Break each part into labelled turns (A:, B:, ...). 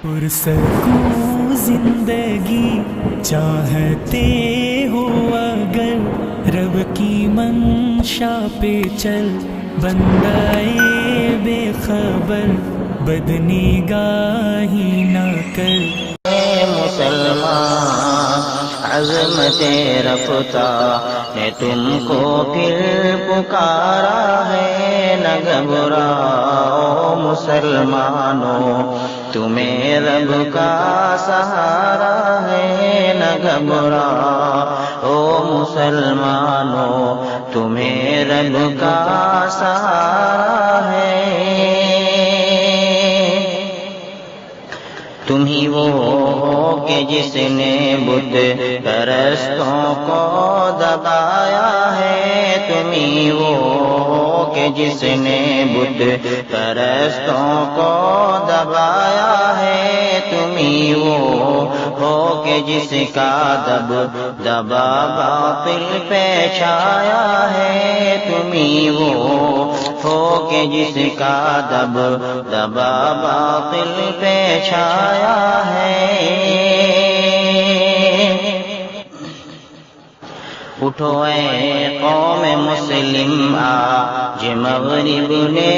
A: پرسکون زندگی چاہتے ہو اگر رب کی منشا پہ چل، بندائے بے خبر بدنگاہی نہ کر۔
B: مسلمان عظمت رفتہ نے تم کو پھر پکارا ہے، نہ گھبراؤ مسلمانوں تمہیں رب کا سہارا ہے، نہ گھبراؤ مسلمانوں تمہیں رب کا سہارا ہے۔ تم ہی وہ ہو کہ جس نے بت پرستوں کو دبایا ہے، تم ہی وہ ہو کہ جس نے بت پرستوں کو دبایا ہے، تم ہی وہ ہو کہ جس کا دبا باطل پہ چھایا ہے، تم ہی وہ ہو کہ جس کا دبا باطل پہ چھایا ہے۔ اٹھو اے قوم مسلم آج مغرب نے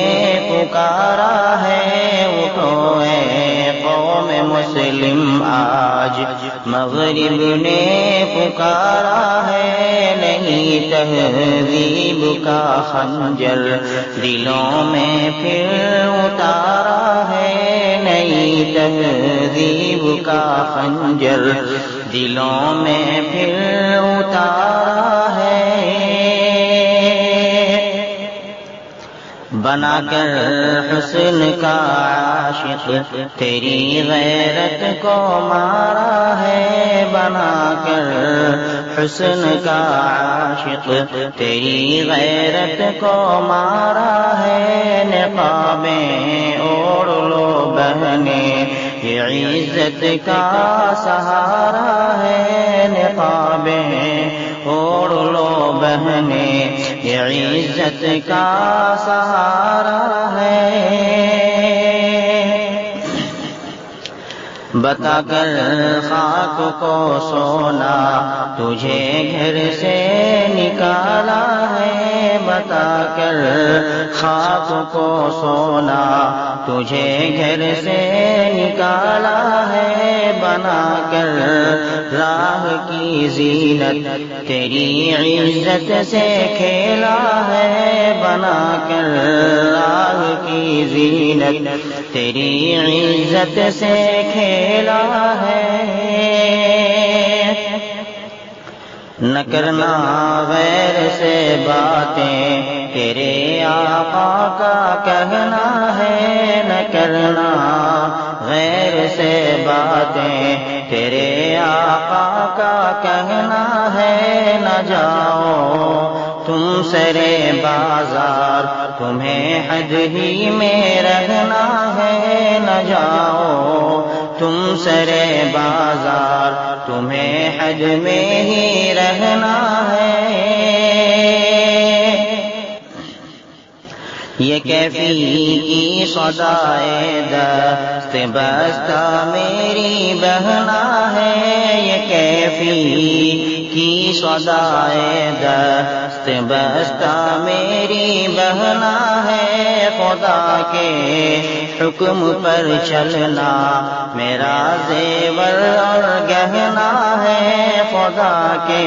B: پکارا ہے، اٹھو اے قوم مسلم آج مغرب نے پکارا ہے، نہیں تہذیب کا خنجر دلوں میں پھر اتارا ہے، نہیں تہذیب کا خنجر دلوں میں پھر اتارا ہے۔ بنا کر حسن کا عاشق تیری غیرت کو مارا ہے، بنا کر حسن کا عاشق تیری غیرت کو مارا ہے، نقابیں اوڑھ لو بہنیں یہ عزت کا سہارا ہے، نقابیں اوڑھ لو بہنیں یہ عزت کا سہارا ہے۔ بتا کر خاک کو سونا تجھے گھر سے نکالا ہے، بتا کر خاک کو سونا تجھے گھر سے نکالا ہے، بنا کر راہ کی زینت تیری عزت سے کھیلا ہے، بنا کر راہ کی زینت تیری عزت سے کھیلا ہے۔ نہ کرنا غیر سے باتیں تیرے آقا کا کہنا ہے، نہ کرنا غیر سے باتیں تیرے آقا کا کہنا ہے، نہ جاؤ تم سرے بازار تمہیں حد ہی میں رہنا ہے، نہ جاؤ تم سرے بازار تمہیں حد میں ہی رہنا ہے۔ یہ کیفی کی صدائے دست بستہ میری بہنا ہے، یہ کیفی کی صدائے دست بستہ میری بہنا ہے، خدا کے حکم پر چلنا میرا زیور اور گہنا ہے، خدا کے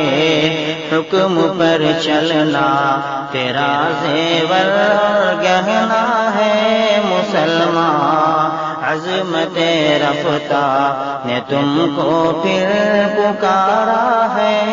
B: حکم پر چلنا تیرا زیور اور گہنا ہے۔ مسلمان عظمت رفتہ نے تم کو پھر پکارا ہے۔